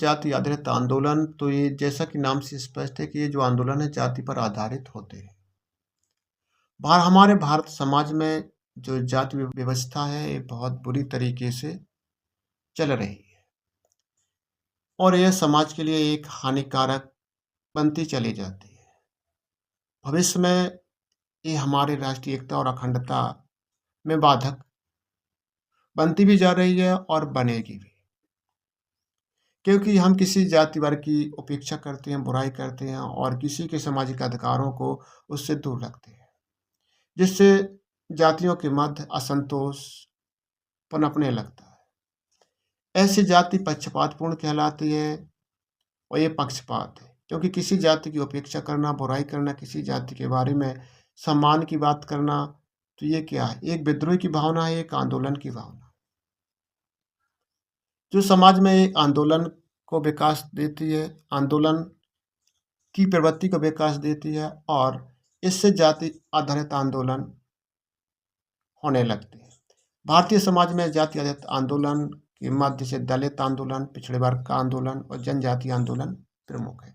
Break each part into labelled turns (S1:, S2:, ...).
S1: जाति आधारित आंदोलन, तो ये जैसा कि नाम से स्पष्ट है कि ये जो आंदोलन है जाति पर आधारित होते हैं। हमारे भारत समाज में जो जाति व्यवस्था है ये बहुत बुरी तरीके से चल रही है और यह समाज के लिए एक हानिकारक बनती चली जाती है। भविष्य में ये हमारे राष्ट्रीय एकता और अखंडता में बाधक बनती भी जा रही है और बनेगी भी, क्योंकि हम किसी जाति वर्ग की उपेक्षा करते हैं, बुराई करते हैं और किसी के सामाजिक अधिकारों को उससे दूर रखते हैं, जिससे जातियों के मध्य असंतोष पनपने लगता है। ऐसी जाति पक्षपातपूर्ण कहलाती है और ये पक्षपात है, क्योंकि किसी जाति की उपेक्षा करना, बुराई करना, किसी जाति के बारे में सम्मान की बात करना, तो ये क्या है? एक विद्रोह की भावना है, एक आंदोलन की भावना, जो समाज में एक आंदोलन को विकास देती है, आंदोलन की प्रवृत्ति को विकास देती है और इससे जाति आधारित आंदोलन होने लगते हैं। भारतीय समाज में जाति आधारित आंदोलन के मध्य से दलित आंदोलन, पिछड़े वर्ग का आंदोलन और जनजातीय आंदोलन प्रमुख है।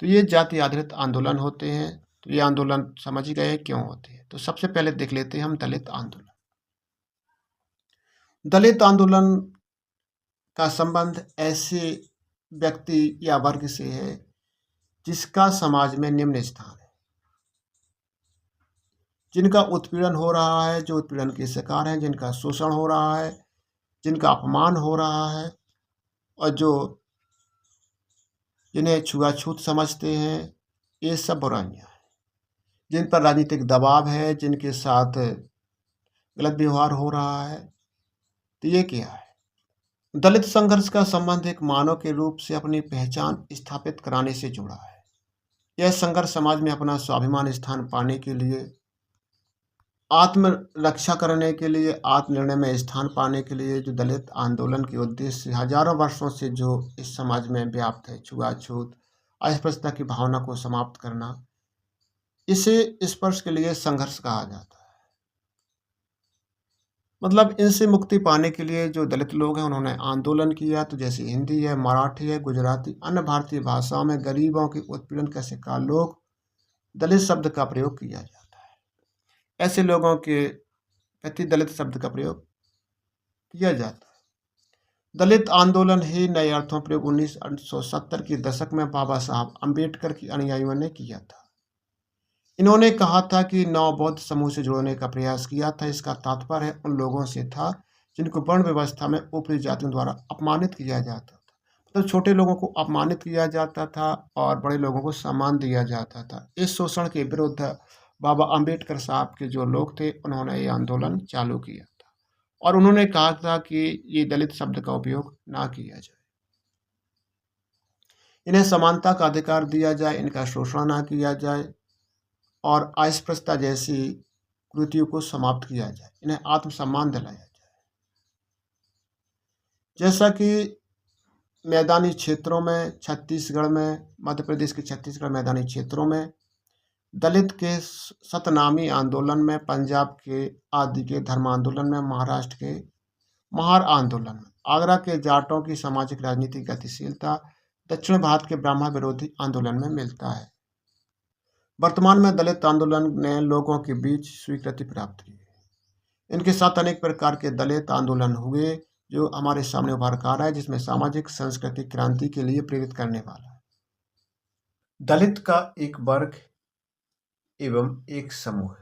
S1: तो ये जाति आधारित आंदोलन होते हैं। तो ये आंदोलन समझ ही गए क्यों होते हैं। तो सबसे पहले देख लेते हैं हम दलित आंदोलन। दलित आंदोलन का संबंध ऐसे व्यक्ति या वर्ग से है जिसका समाज में निम्न स्थान है, जिनका उत्पीड़न हो रहा है, जो उत्पीड़न के शिकार हैं, जिनका शोषण हो रहा है, जिनका अपमान हो रहा है और जिन्हें छुआछूत समझते हैं, ये सब बुराइयां हैं, जिन पर राजनीतिक दबाव है, जिनके साथ गलत व्यवहार हो रहा है। तो ये क्या है? दलित संघर्ष का संबंध एक मानव के रूप से अपनी पहचान स्थापित कराने से जुड़ा है। यह संघर्ष समाज में अपना स्वाभिमान स्थान पाने के लिए, आत्म रक्षा करने के लिए, आत्मनिर्णय में स्थान पाने के लिए, जो दलित आंदोलन के उद्देश्य हजारों वर्षों से जो इस समाज में व्याप्त है, छुआछूत, अस्पृश्यता की भावना को समाप्त करना, इसे स्पर्श के लिए संघर्ष कहा जाता है। मतलब इनसे मुक्ति पाने के लिए जो दलित लोग हैं उन्होंने आंदोलन किया। तो जैसे हिंदी है, मराठी है, गुजराती, अन्य भारतीय भाषाओं में गरीबों के उत्पीड़न का शिकार लोग, दलित शब्द का प्रयोग किया जाता है। ऐसे लोगों के प्रति दलित शब्द का प्रयोग किया जाता है। दलित आंदोलन ही नए अर्थों प्रयोग 1970 के दशक में बाबा साहब अम्बेडकर की अनुयायियों ने किया था। इन्होंने कहा था कि नवबौद्ध समूह से जोड़ने का प्रयास किया था। इसका तात्पर्य उन लोगों से था जिनको वर्ण व्यवस्था में ऊपरी जातियों द्वारा अपमानित किया जाता था। मतलब छोटे लोगों को अपमानित किया जाता था और बड़े लोगों को सम्मान दिया जाता था। इस शोषण के विरुद्ध बाबा अम्बेडकर साहब के जो लोग थे उन्होंने ये आंदोलन चालू किया था और उन्होंने कहा था कि ये दलित शब्द का उपयोग ना किया जाए, इन्हें समानता का अधिकार दिया जाए, इनका शोषण ना किया जाए और अस्पृश्यता जैसी कृतियों को समाप्त किया जाए, इन्हें आत्मसम्मान दिलाया जाए। जैसा कि मैदानी क्षेत्रों में, छत्तीसगढ़ में, मध्य प्रदेश के छत्तीसगढ़ मैदानी क्षेत्रों में दलित के सतनामी आंदोलन में, पंजाब के आदि के धर्म आंदोलन में, महाराष्ट्र के महार आंदोलन में, आगरा के जाटों की सामाजिक राजनीतिक गतिशीलता, दक्षिण भारत के ब्राह्मण विरोधी आंदोलन में मिलता है। वर्तमान में दलित आंदोलन ने लोगों के बीच स्वीकृति प्राप्त की है। इनके साथ अनेक प्रकार के दलित आंदोलन हुए जो हमारे सामने उभर कर आ रहा है, जिसमें सामाजिक सांस्कृतिक क्रांति के लिए प्रेरित करने वाला है। दलित का एक वर्ग एवं एक समूह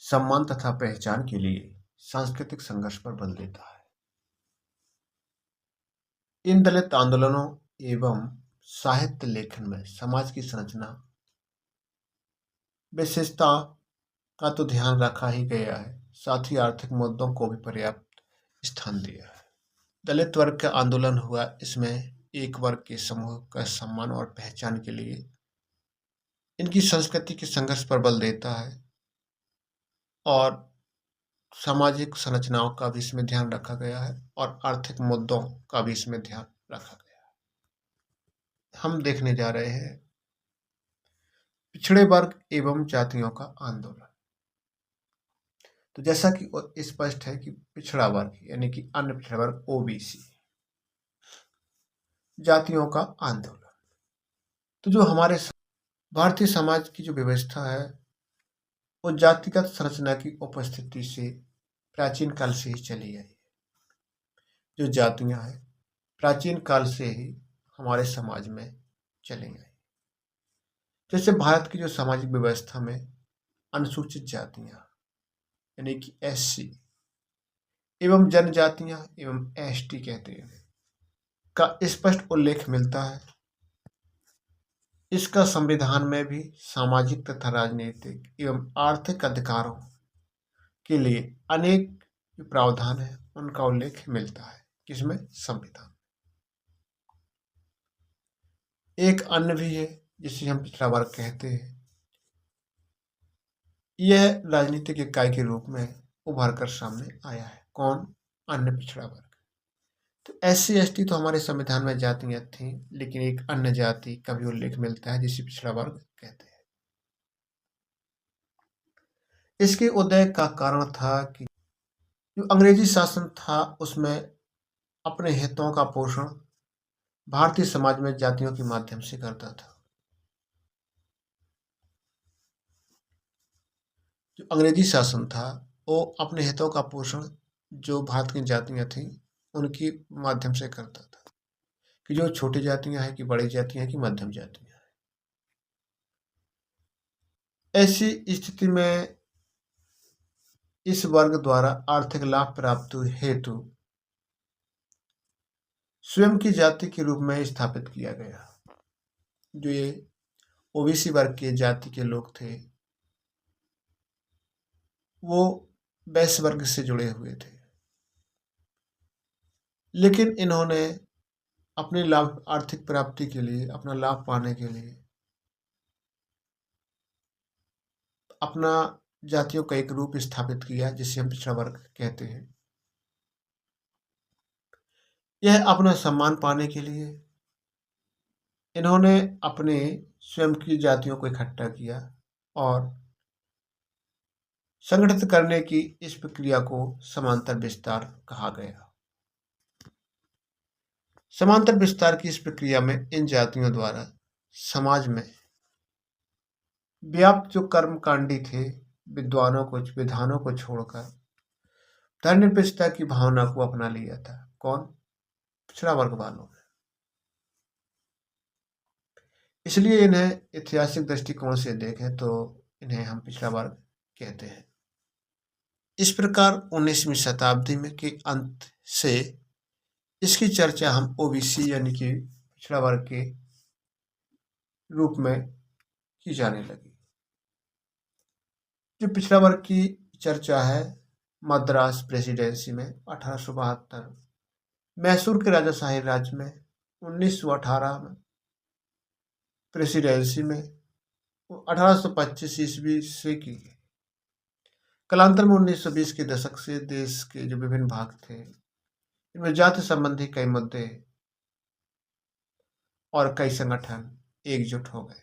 S1: सम्मान तथा पहचान के लिए सांस्कृतिक संघर्ष पर बल देता है। इन दलित आंदोलनों एवं साहित्य लेखन में समाज की संरचना विशेषता का तो ध्यान रखा ही गया है, साथ ही आर्थिक मुद्दों को भी पर्याप्त स्थान दिया है। दलित वर्ग का आंदोलन हुआ, इसमें एक वर्ग के समूह का सम्मान और पहचान के लिए इनकी संस्कृति के संघर्ष पर बल देता है और सामाजिक संरचनाओं का भी इसमें ध्यान रखा गया है और आर्थिक मुद्दों का भी इसमें ध्यान रखा गया है। हम देखने जा रहे हैं पिछड़े वर्ग एवं जातियों का आंदोलन। तो जैसा कि स्पष्ट है कि पिछड़ा वर्ग यानी कि अन्य पिछड़ा वर्ग, ओबीसी, जातियों का आंदोलन। तो जो हमारे भारतीय समाज की जो व्यवस्था है वो जातिगत संरचना की उपस्थिति से प्राचीन काल से ही चली आई। जो जातियां हैं प्राचीन काल से ही हमारे समाज में चली आई। जैसे भारत की जो सामाजिक व्यवस्था में अनुसूचित जातियां यानी कि एससी एवं जनजातियां एवं एसटी कहते हैं का स्पष्ट उल्लेख मिलता है। इसका संविधान में भी सामाजिक तथा राजनीतिक एवं आर्थिक अधिकारों के लिए अनेक जो प्रावधान है उनका उल्लेख मिलता है। किसमें? संविधान। एक अन्य भी है जिसे हम पिछड़ा वर्ग कहते हैं। यह राजनीतिक इकाई के रूप में उभर कर सामने आया है। कौन? अन्य पिछड़ा वर्ग। तो एससी एसटी तो हमारे संविधान में जातियां थी, लेकिन एक अन्य जाति का भी उल्लेख मिलता है जिसे पिछड़ा वर्ग कहते हैं। इसके उदय का कारण था कि जो अंग्रेजी शासन था उसमें अपने हितों का पोषण भारतीय समाज में जातियों के माध्यम से करता था। जो अंग्रेजी शासन था वो अपने हितों का पोषण जो भारत की जातियां थीं उनके माध्यम से करता था कि जो छोटी जातियां हैं कि बड़ी जातियां हैं कि मध्यम जातियां हैं। ऐसी स्थिति में इस वर्ग द्वारा आर्थिक लाभ प्राप्त हेतु स्वयं की जाति के रूप में स्थापित किया गया। जो ये ओबीसी वर्ग के जाति के लोग थे वो वैश्य वर्ग से जुड़े हुए थे, लेकिन इन्होंने अपने लाभ आर्थिक प्राप्ति के लिए, अपना लाभ पाने के लिए अपना जातियों का एक रूप स्थापित किया जिसे हम पिछड़ा वर्ग कहते हैं। यह अपना सम्मान पाने के लिए इन्होंने अपने स्वयं की जातियों को इकट्ठा किया और संगठित करने की इस प्रक्रिया को समांतर विस्तार कहा गया। समांतर विस्तार की इस प्रक्रिया में इन जातियों द्वारा समाज में व्याप्त जो कर्मकांडी थे विधानों को छोड़कर धर्मनिरपेक्षता की भावना को अपना लिया था। कौन? पिछड़ा वर्ग वालों ने। इसलिए इन्हें ऐतिहासिक दृष्टिकोण से देखें तो इन्हें हम पिछड़ा वर्ग कहते हैं। इस प्रकार 19वीं शताब्दी में के अंत से इसकी चर्चा हम ओबीसी यानी कि पिछड़ा वर्ग के रूप में की जाने लगी। जो पिछड़ा वर्ग की चर्चा है मद्रास प्रेसिडेंसी में 1872, मैसूर के राजाशाही राज्य में 1918 में, प्रेसिडेंसी में 1825 ईस्वी से की गई। कालांतर में 1920 के दशक से देश के जो विभिन्न भाग थे इनमें जाति संबंधी कई मुद्दे और कई संगठन एकजुट हो गए।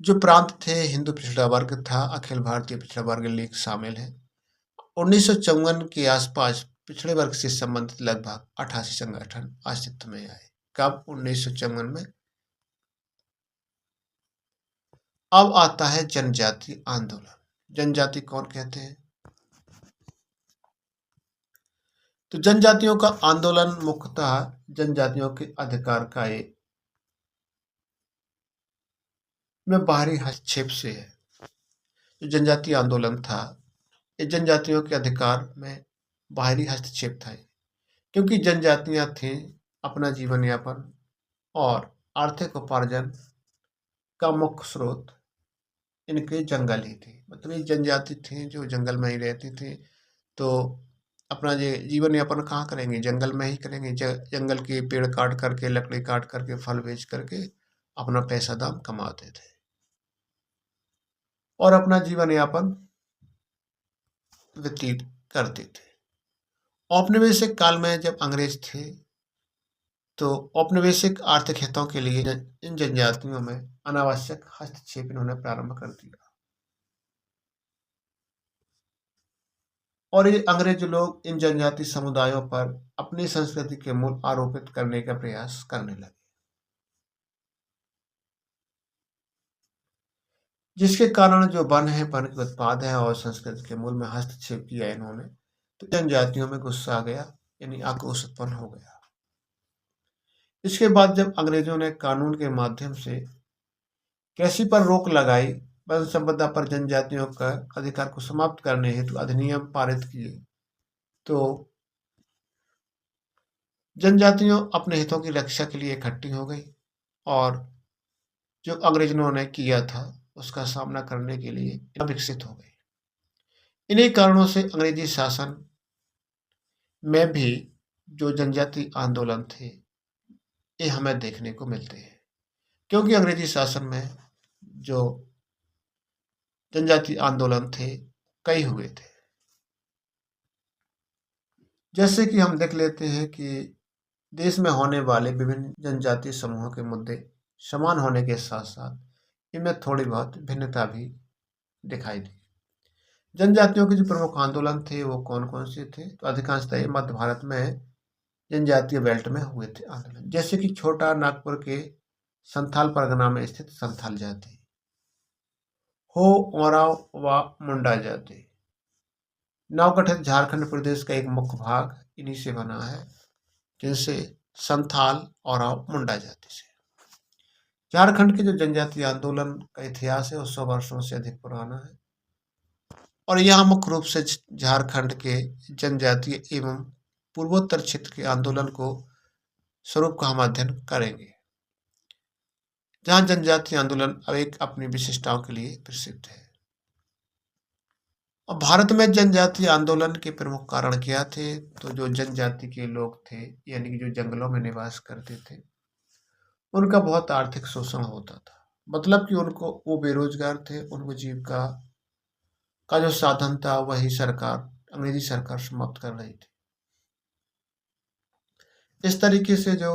S1: जो प्रांत थे हिंदू पिछड़ा वर्ग था, अखिल भारतीय पिछड़ा वर्ग लीग शामिल है। 1954 के आसपास पिछड़े वर्ग से संबंधित लगभग 88 संगठन अस्तित्व में आए। कब? 1954 में। अब आता है जनजाति आंदोलन। जनजाति कौन कहते हैं? तो जनजातियों का आंदोलन मुख्यतः जनजातियों के अधिकार का में बाहरी हस्तक्षेप से है। जो जनजातीय आंदोलन था ये जनजातियों के अधिकार में बाहरी हस्तक्षेप था, क्योंकि जनजातियां थीं अपना जीवन यापन और आर्थिक उपार्जन का मुख्य स्रोत इनके जंगल ही थे। मतलब ये जनजाति थी जो जंगल में ही रहती थी, तो अपना ये जीवन यापन कहाँ करेंगे? जंगल में ही करेंगे। जंगल के पेड़ काट करके, लकड़ी काट करके, फल बेच करके अपना पैसा दाम कमाते थे और अपना जीवन यापन व्यतीत करते थे। औपनिवेशिक काल में जब अंग्रेज थे तो औपनिवेशिक आर्थिक हितों के लिए इन जनजातियों में अनावश्यक हस्तक्षेप इन्होंने प्रारंभ कर दिया और ये अंग्रेज लोग इन जनजाति समुदायों पर अपनी संस्कृति के मूल आरोपित करने का प्रयास करने लगे, जिसके कारण जो वन है, वन के उत्पाद है और संस्कृति के मूल में हस्तक्षेप किया इन्होंने, तो जनजातियों में गुस्सा आ गया, यानी आक्रोश उत्पन्न हो गया। इसके बाद जब अंग्रेजों ने कानून के माध्यम से कृषि पर रोक लगाई, वन संपदा पर जनजातियों का अधिकार को समाप्त करने हेतु अधिनियम पारित किए, तो जनजातियों अपने हितों की रक्षा के लिए इकट्ठी हो गई और जो अंग्रेजों ने किया था उसका सामना करने के लिए विकसित हो गई। इन्हीं कारणों से अंग्रेजी शासन में भी जो जनजाति आंदोलन थे ये हमें देखने को मिलते हैं, क्योंकि अंग्रेजी शासन में जो जनजाति आंदोलन थे कई हुए थे। जैसे कि हम देख लेते हैं कि देश में होने वाले विभिन्न जनजातीय समूहों के मुद्दे समान होने के साथ साथ इनमें थोड़ी बहुत भिन्नता भी दिखाई दी। जनजातियों के जो प्रमुख आंदोलन थे वो कौन कौन से थे, तो अधिकांशतः ये मध्य भारत में जनजातीय बेल्ट में हुए थे आंदोलन, जैसे कि छोटा नागपुर के संथाल परगना में स्थित संथाल जाति, हो, ओराव व मुंडा जाति। नवगठित झारखंड प्रदेश का एक मुख्य भाग इन्हीं से बना है, जिनसे संथाल और मुंडा जाति से। झारखंड के जो जनजातीय आंदोलन का इतिहास है वो 100 वर्षों से अधिक पुराना है और यहाँ मुख्य रूप से झारखंड के जनजातीय एवं पूर्वोत्तर क्षेत्र के आंदोलन को स्वरूप का हम अध्ययन करेंगे, जहाँ जनजातीय आंदोलन अब एक अपनी विशिष्टताओं के लिए प्रसिद्ध है। और भारत में जनजातीय आंदोलन के प्रमुख कारण क्या थे, तो जो जनजाति के लोग थे यानी कि जो जंगलों में निवास करते थे उनका बहुत आर्थिक शोषण होता था, मतलब कि उनको वो बेरोजगार थे, उनको जीविका का जो साधन था वही सरकार, अंग्रेजी सरकार समाप्त कर रही थी। इस तरीके से जो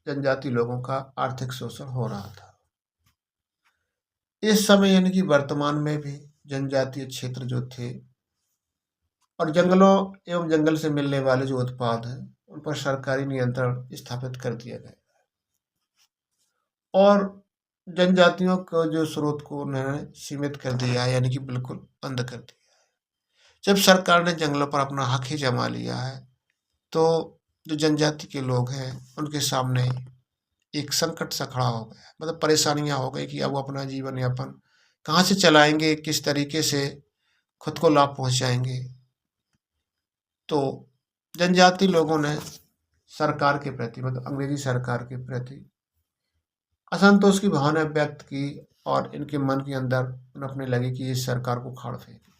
S1: जनजाति लोगों का आर्थिक शोषण हो रहा था। इस समय यानी कि वर्तमान में भी जनजातीय क्षेत्र जो थे और जंगलों एवं जंगल से मिलने वाले जो उत्पाद हैं उन पर सरकारी नियंत्रण स्थापित कर दिया गया और जनजातियों को जो स्रोत को उन्होंने सीमित कर दिया है, यानी कि बिल्कुल बंद कर दिया। जब सरकार ने जंगलों पर अपना हक ही जमा लिया है, तो जो जनजाति के लोग हैं उनके सामने एक संकट सा खड़ा हो गया, मतलब परेशानियां हो गई कि अब वो अपना जीवन यापन कहाँ से चलाएंगे, किस तरीके से खुद को लाभ पहुंचाएंगे। तो जनजाति लोगों ने सरकार के प्रति, मतलब अंग्रेजी सरकार के प्रति असंतोष की भावना व्यक्त की और इनके मन के अंदर नपने लगे कि इस सरकार को उखाड़ फेंके।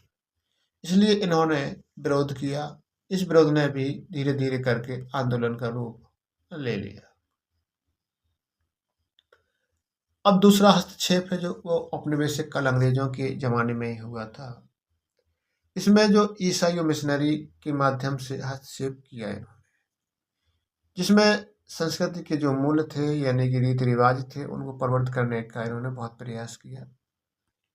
S1: इसलिए इन्होंने विरोध किया। इस विरोध ने भी धीरे धीरे करके आंदोलन का रूप ले लिया। अब दूसरा हस्तक्षेप है जो वो औपनिवेशिक से कल अंग्रेजों के जमाने में ही हुआ था। इसमें जो ईसाई मिशनरी के माध्यम से हस्तक्षेप किया है, जिसमें संस्कृति के जो मूल्य थे यानी कि रीति रिवाज थे उनको प्रवर्तित करने का इन्होंने बहुत प्रयास किया।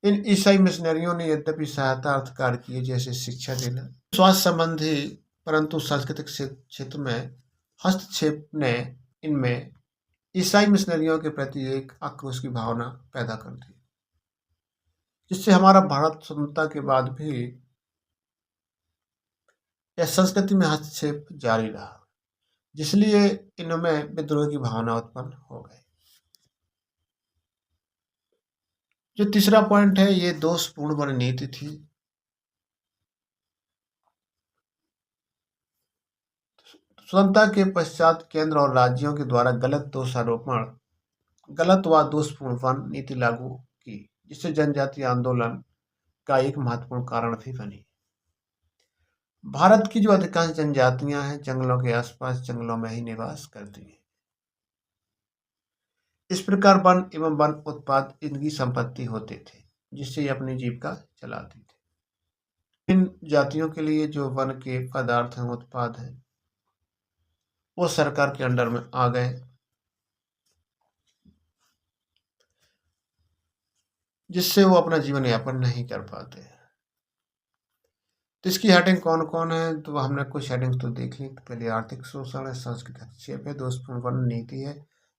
S1: इन ईसाई मिशनरियों ने यद्यपि सहायता अर्थ कार्य किए, जैसे शिक्षा देना, स्वास्थ्य संबंधी, परंतु सांस्कृतिक क्षेत्र में हस्तक्षेप ने इनमें ईसाई मिशनरियों के प्रति एक आक्रोश की भावना पैदा कर दी, जिससे हमारा भारत स्वतंत्रता के बाद भी यह संस्कृति में हस्तक्षेप जारी रहा, जिसलिए इनमें विद्रोह की भावना उत्पन्न हो गई। जो तीसरा पॉइंट है ये दोषपूर्ण वन नीति थी। स्वतंत्रता के पश्चात केंद्र और राज्यों के द्वारा गलत दोषारोपण, गलत व दोषपूर्ण वन नीति लागू की, जिससे जनजातीय आंदोलन का एक महत्वपूर्ण कारण भी बनी। भारत की जो अधिकांश जनजातियां हैं जंगलों के आसपास, जंगलों में ही निवास करती हैं। इस प्रकार वन एवं वन उत्पाद इनकी संपत्ति होते थे, जिससे ये अपनी जीविका चलाती थी। इन जातियों के लिए जो वन के पदार्थ हैं, उत्पाद हैं, वो सरकार के अंडर में आ गए, जिससे वो अपना जीवन यापन नहीं कर पाते। तो इसकी हेडिंग कौन-कौन है, तो हमने कुछ हेडिंग्स तो देख ली। तो पहले आर्थिक शोषण है, सांस्कृतिक हस्तक्षेप है, दोषपूर्ण वर्ण नीति है,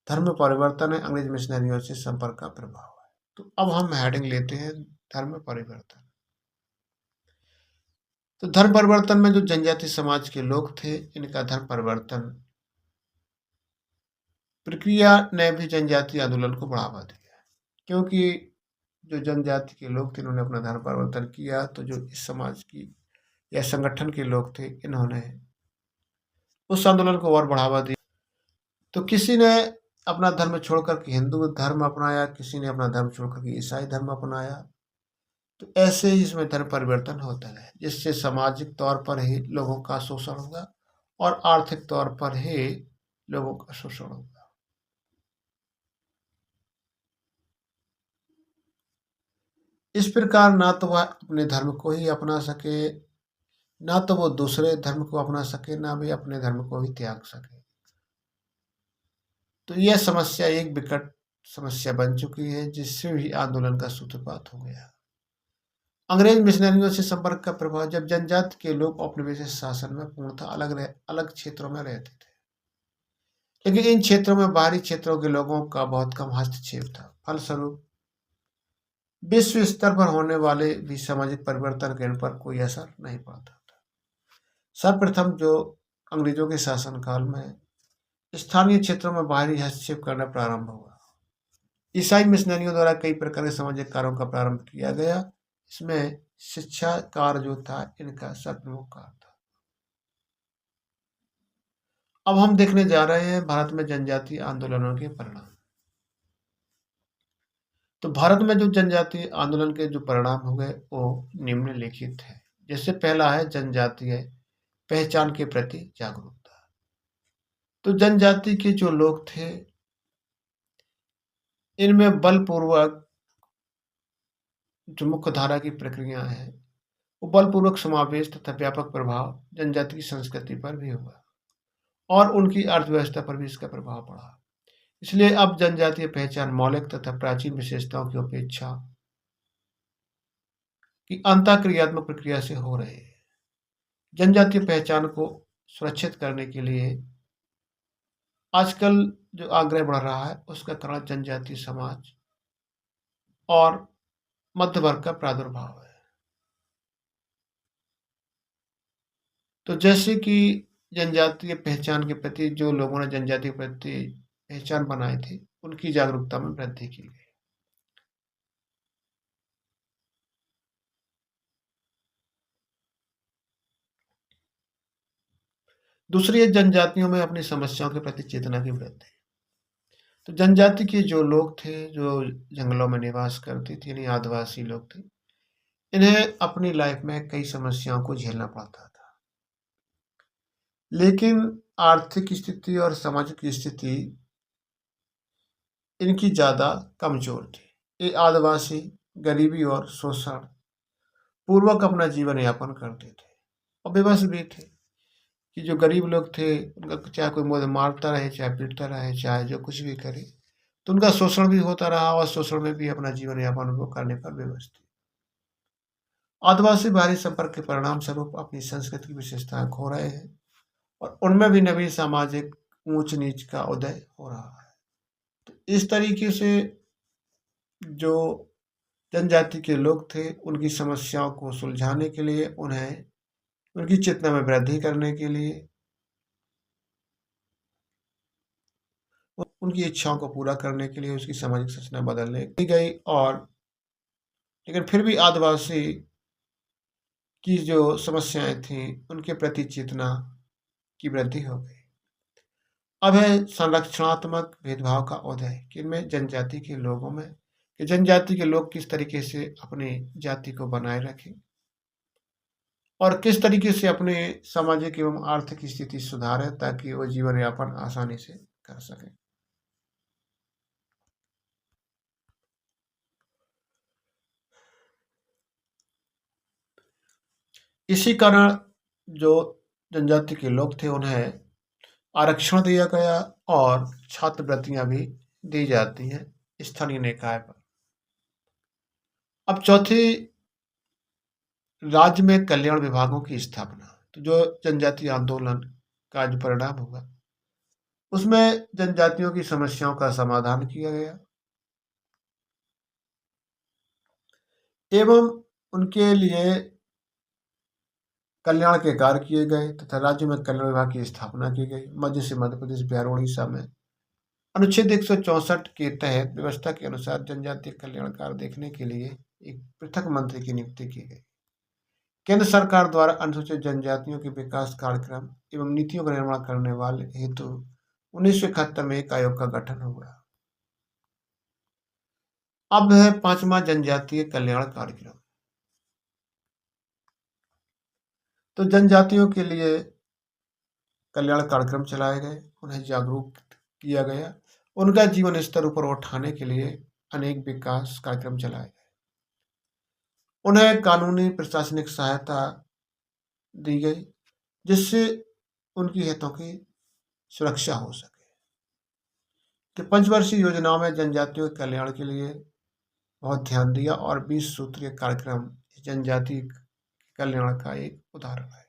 S1: धर्म परिवर्तन है, अंग्रेज मिशनरियों से संपर्क का प्रभाव है। तो अब हम हेडिंग लेते हैं धर्म परिवर्तन। तो धर्म परिवर्तन में जो जनजाति समाज के लोग थे, इनका धर्म परिवर्तन प्रक्रिया ने भी जनजातीय आंदोलन को बढ़ावा दिया। क्योंकि जो जनजाति के लोग थे, इन्होंने अपना धर्म परिवर्तन किया, तो जो इस समाज की या संगठन के लोग थे, इन्होंने उस आंदोलन को और बढ़ावा दिया। तो किसी ने अपना धर्म छोड़कर के हिंदू धर्म अपनाया, किसी ने अपना धर्म छोड़कर के ईसाई धर्म अपनाया। तो ऐसे ही इसमें धर्म परिवर्तन होता है, जिससे सामाजिक तौर पर ही लोगों का शोषण होगा और आर्थिक तौर पर ही लोगों का शोषण होगा। इस प्रकार ना तो वह अपने धर्म को ही अपना सके, ना तो वो दूसरे धर्म को अपना सके, ना भी अपने धर्म को ही त्याग सके। तो यह समस्या एक विकट समस्या बन चुकी है, जिससे भी आंदोलन का सूत्रपात हो गया। अंग्रेज मिशनरियों से संपर्क का प्रभाव, जब जनजाति के लोग औपनिवेशिक शासन में पूर्णतः अलग क्षेत्रों में रहते थे, लेकिन इन क्षेत्रों में बाहरी क्षेत्रों के लोगों का बहुत कम हस्तक्षेप था। फलस्वरूप विश्व स्तर पर होने वाले भी सामाजिक परिवर्तन के इन पर कोई असर नहीं पड़ता था। सर्वप्रथम जो अंग्रेजों के शासनकाल में स्थानीय क्षेत्रों में बाहरी हस्तक्षेप करना प्रारंभ हुआ। ईसाई मिशनरियों द्वारा कई प्रकार के सामाजिक कार्यों का प्रारंभ किया गया। इसमें शिक्षा कार्य जो था, इनका सर्वप्रमुख कार्य था। अब हम देखने जा रहे हैं भारत में जनजातीय आंदोलनों के परिणाम। तो भारत में जो जनजातीय आंदोलन के जो परिणाम हुए, वो निम्नलिखित है। जैसे पहला है जनजातीय पहचान के प्रति जागरूकता। तो जनजाति के जो लोग थे, इनमें बलपूर्वक जो मुख्य धारा की प्रक्रिया है, वो बलपूर्वक समावेश तथा व्यापक प्रभाव जनजाति की संस्कृति पर भी हुआ और उनकी अर्थव्यवस्था पर भी इसका प्रभाव पड़ा। इसलिए अब जनजातीय पहचान मौलिक तथा प्राचीन विशेषताओं की अपेक्षा की अंतःक्रियात्मक प्रक्रिया से हो रही है। जनजातीय पहचान को सुरक्षित करने के लिए आजकल जो आग्रह बढ़ रहा है, उसका कारण जनजातीय समाज और मध्य वर्ग का प्रादुर्भाव है। तो जैसे कि जनजातीय पहचान के प्रति जो लोगों ने जनजातीय प्रति पहचान बनाई थी, उनकी जागरूकता में वृद्धि की गई। दूसरी है जनजातियों में अपनी समस्याओं के प्रति चेतना की वृद्धि। तो जनजाति के जो लोग थे, जो जंगलों में निवास करती थी, यानी आदिवासी लोग थे, इन्हें अपनी लाइफ में कई समस्याओं को झेलना पड़ता था। लेकिन आर्थिक स्थिति और सामाजिक स्थिति इनकी ज़्यादा कमज़ोर थी। ये आदिवासी गरीबी और शोषण पूर्वक अपना जीवन यापन करते थे और बेबस भी थे। कि जो गरीब लोग थे, उनका चाहे कोई मुझे मारता रहे, चाहे पीटता रहे, चाहे जो कुछ भी करे, तो उनका शोषण भी होता रहा और शोषण में भी अपना जीवन यापन वो करने पर विवश थे। आदिवासी बाहरी संपर्क के परिणाम स्वरूप अपनी संस्कृति की विशेषताएं खो रहे हैं और उनमें भी नवीन सामाजिक ऊंच नीच का उदय हो रहा है। तो इस तरीके से जो जनजाति के लोग थे, उनकी समस्याओं को सुलझाने के लिए, उन्हें उनकी चेतना में वृद्धि करने के लिए, उनकी इच्छाओं को पूरा करने के लिए उसकी सामाजिक संरचना बदलने की गई। और लेकिन फिर भी आदिवासी की जो समस्याएं थीं, उनके प्रति चेतना की वृद्धि हो गई। अब है संरक्षणात्मक भेदभाव का उदय, कि इनमें जनजाति के लोगों में कि जनजाति के लोग किस तरीके से अपनी जाति को बनाए रखें और किस तरीके से अपने सामाजिक एवं आर्थिक स्थिति सुधारें, ताकि वो जीवन यापन आसानी से कर सकें। इसी कारण जो जनजाति के लोग थे, उन्हें आरक्षण दिया गया और छात्रवृत्तियां भी दी जाती हैं स्थानीय निकाय पर। अब चौथी राज्य में कल्याण विभागों की स्थापना। तो जो जनजातीय आंदोलन का जो परिणाम हुआ, उसमें जनजातियों की समस्याओं का समाधान किया गया एवं उनके लिए कल्याण के कार्य किए गए तथा राज्य में कल्याण विभाग की स्थापना की गई। मध्य प्रदेश, बिहार, उड़ीसा में अनुच्छेद 164 के तहत व्यवस्था के अनुसार जनजातीय कल्याण कार्य देखने के लिए एक पृथक मंत्री की नियुक्ति की गई। केंद्र सरकार द्वारा अनुसूचित जनजातियों के विकास कार्यक्रम एवं नीतियों का निर्माण करने वाले हेतु 1971 में एक आयोग का गठन हुआ। अब है 5वां जनजातीय कल्याण कार्यक्रम। तो जनजातियों के लिए कल्याण कार्यक्रम चलाए गए, उन्हें जागरूक किया गया, उनका जीवन स्तर ऊपर उठाने के लिए अनेक विकास कार्यक्रम चलाए गए, उन्हें कानूनी प्रशासनिक सहायता दी गई जिससे उनकी हितों की सुरक्षा हो सके। तो पंचवर्षीय योजनाओं में जनजातियों के कल्याण के लिए बहुत ध्यान दिया और 20 सूत्रीय कार्यक्रम जनजाति कल्याण का एक उदाहरण है।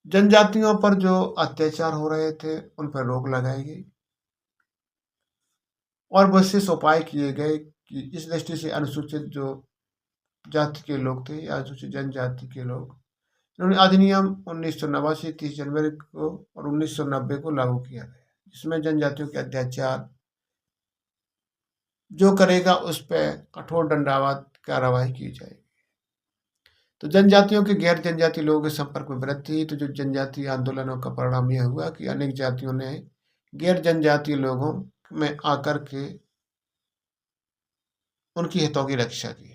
S1: जनजातियों पर जो अत्याचार हो रहे थे उन पर रोक लगाई गई और विशेष उपाय किए गए कि इस दृष्टि से अनुसूचित जो जाति के लोग थे या अनुसूचित जनजाति के लोग, इन्होंने अधिनियम 1989 30 जनवरी को और 1990 को लागू किया गया, जिसमें जनजातियों के अत्याचार जो करेगा उस पर कठोर दंडात्मक कार्रवाई की जाएगी। तो जनजातियों के गैर जनजातीय लोगों के संपर्क में वृद्धि। तो जो जनजातीय आंदोलनों का परिणाम यह हुआ कि अनेक जातियों ने गैर जनजातीय लोगों में आकर के उनकी हितों की रक्षा की।